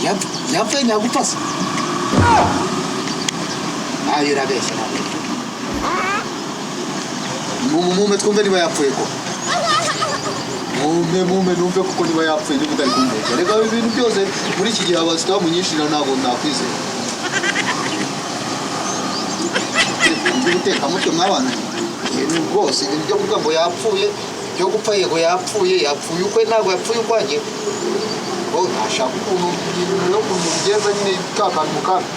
yapfuye ntagupfasa ayo urabeshya mume twumve niba yapfuye ko mume numve kuko niba yapfuye niba utari kumbeshya reka ibintu byose muri iki gihe abazita bamunyishira ntabwo nakwizera guteka mutwe mwabana ibintu rwose ibintu byo kuvuga ngo yapfuye byo gupfa yego yapfuye ukwe ntabwo yapfuye ukwagiye ntashaka ukuntu yo kumugeza nyine kakana mukana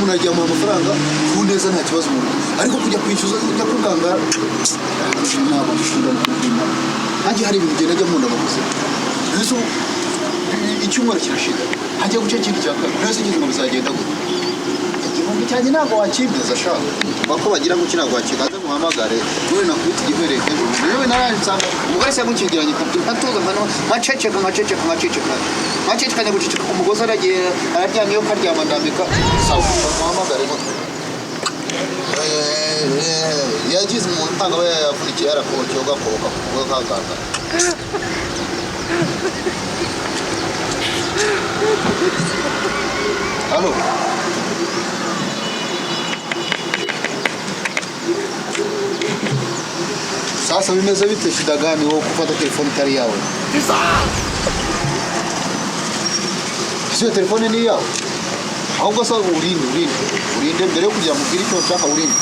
Munajyamo amafaranga kuneza nta kibazo mu ariko kujya kwishyuza kujya kuganga ntabwo bishobora kugenda haje hari ibintu genda jya munda bakuze rero icyumweru kirashira hajya guca kindi cyaka rero ikintu ngo bizagenda gute igihumbi cyane ntabwo wakibeza shaka bako bagira ngo kinago wakikaza muhamagare wowe nakwita igihereke yewe naransanga umugore se gukingeranye atuza mano maceceka kanya guceceka umugozi aragiye araryamye yo karyama ndambika sawa muhamagare ngo yagize mu ntanga we yakurikiye arakoke ugakoka kuko kaganga Halo sasa bimeze bite shida gani wo kufata telefoni tari yawe sio telefoni ni yawe ahubwo sasa urinde mbere yo kujya mu kirito cyaka urinde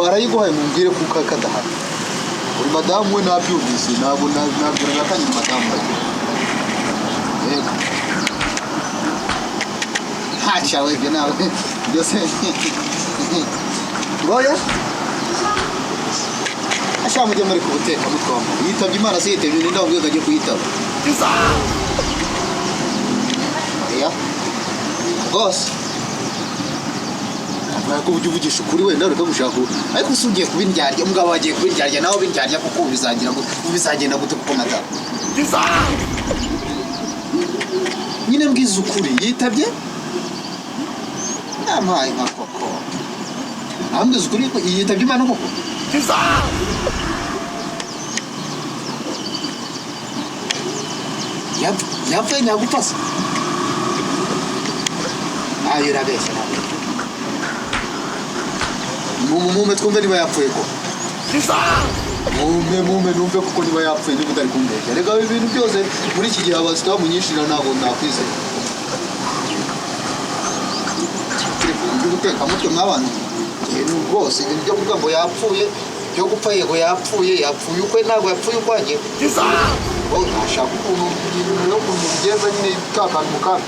arayiguhaye mumbwire kuko kadahari uri madamu we nabyumvise ntabwo nabwira kandi madamu yego hacha wewe nawe byose boya asha mujye muri kubuteka mutwamba yitabye Imana se yitebye nenda ubwo gaje kuyitaba ya boss ko uvugisha kuri wenda reka gushaka ariko usugiye kubindyarya umugabo wagiye kubindyarya nawe bindyarya kuko bizagira ngo bizagenda gute kuko mata nyine mbwiza ukuri yitabye amaye makoko ambwiza ukuri ko yitabye Imana koko yapfuye ntagupfasa ayo urabeshya mume twumve niba yapfuye ko mume numve kuko niba yapfuye niba utari kumbeshya reka ibintu byose muri iki gihe abazita bamunyishira ntabwo nakwizera guteka mutwe mwabana ibintu rwose ibintu byo kuvuga ngo yapfuye byo gupfa yego yapfuye ukwe ntabwo yapfuye ukwagiye ntashaka ukuntu yo kumugeza nyine kakana mukana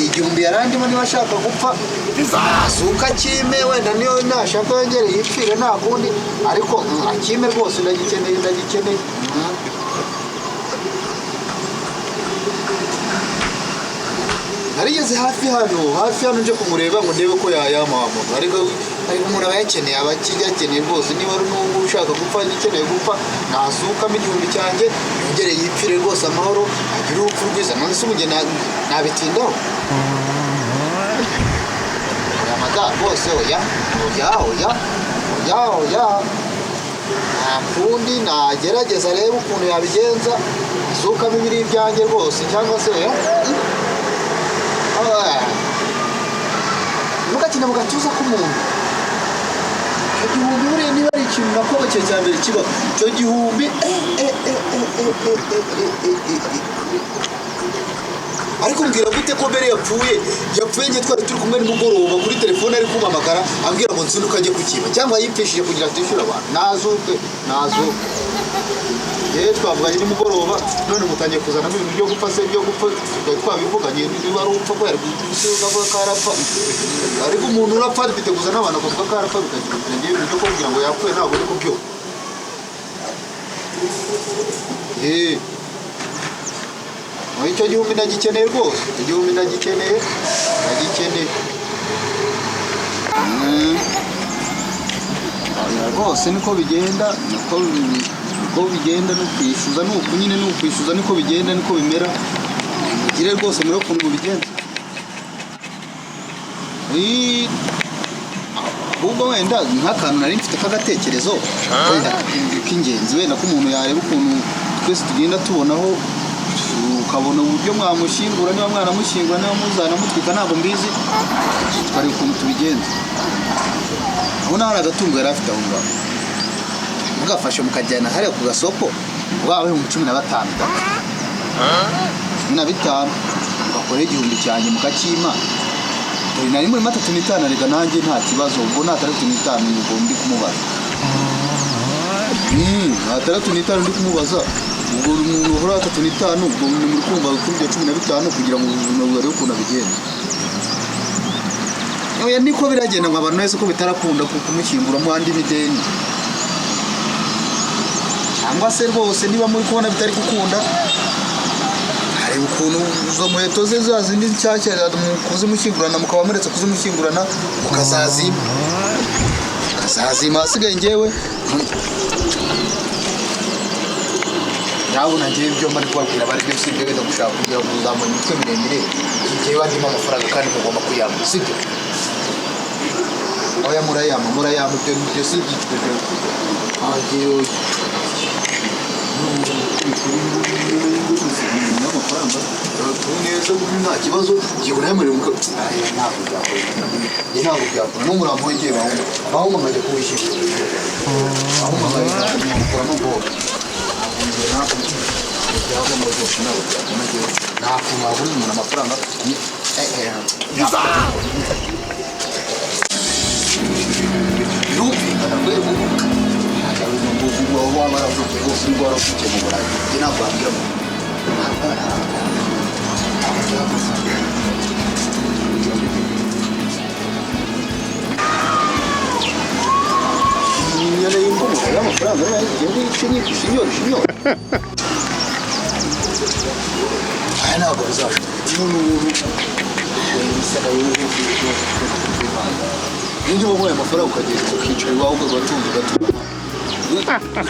igihumbi yarandimo niba ashaka gupfa asuka akime wenda niyo nashaka yongere yipfire nta kundi ariko akime rwose ndagikeneye narigeze hafi hano nje kumureba ngo ndebe ko yayamama ariko umuntu aba yakeneye abakiyakeneye rwose niba ari n'ubu ushaka gupfa gikeneye gupfa nasukamo igihumbi cyanjye yongere yipfire rwose amahoro agire urupfu rwiza none se umugeni nabitindaho amada rwose oya nta kundi nagerageza rebe ukuntu yabigenza asukamo ibiri byanjye rwose cyangwa se mugakina mu gatuza k'umuntu icyo gihumbi buriya niba ari ikintu nakoba cye cya mbere kiba icyo gihumbi ariko mbwira gute ko mbere yapfuye nge twari turi kumwe nimugoroba kuri telefone ari kumpamagara ambwira ngo nzinduka ajye kukiba cyangwa yipfishije kugira ngo tishyure abantu nazo twavuganye nimugoroba none mutangiye kuzana ibintu byo gupfa se byo gupfa twabivuganye niba ari upfa ko yari gusiga ko karapfa ariko umuntu urapfa dufite kuzana abantu kuvuga karapfa bikagira ibintu byo kugira ngo yapfuye ntabwo ari kubyo icyo gihumbi ndagikeneye rwose igihumbi ndagikeneye rwose niko bigenda niko bigenda no kwishyuza nuko nyine no kwishyuza niko bigenda niko bimera gire rwose muri ukuntu bigenda ahubwo wenda nk'akantu nari mfite k'agatekerezo k'ingenzi wenda ko umuntu yareba ukuntu twese tugenda tubonaho ukabona uburyo mwamushyingura niba mwanamushyingura niba muzana mutwika ntabwo mbizi twari ukuntu tubigenza aho naho hari agatungo yari afite aho ngaho mugafashe mukajyana hariya ku gasoko wawe mu 15 15 ugakora igihumbi cyanjye mukakima dore nari muri 35 arega nanjye nta kibazo ubwo na 35 ubwo ndi kumubaza 35 ndi kumubaza ubwo umuntu uhora 35 ubwo muri kumva kuri 15 kugira ngo ubuzima bwari ukuntu bigenda oya niko biragenda ngo abantu wese ko bitarakunda kumushyingura mu andi mideni cyangwa se rwose niba muri kubona bitari gukunda hari ukuntu zo muheto ze zazindi nshyashya kuzimushyingurana mukaba muretse kuzimushyingurana ukazazima asigaye ngewe ntabwo nagiye ibyo mari kubabwira bari byo sibyo wenda gushaka kugira ngo uzamure imitwe miremire igihe bandimo amafaranga kandi mugomba kuyamura sibyo oya murayama byo sibyo agiye n'amafaranga tuneza nta kibazo gihura yamure mu ntabwo byakora no murambo ngiye baho mamaje kuwishyura aho mamaje kuramo ngo ntabwo wabona umuntu amafaranga birumvikana rwego waba waravuye rwose uri waravuye mu burayi njye ntabwo wambwira ngo nyine y'imbuga y'amafaranga y'igihumbi shinyori aya ntabwo bizashoboka n'ubu niba wamuhaye amafaranga ukagenda ukicara iwawe ugatunga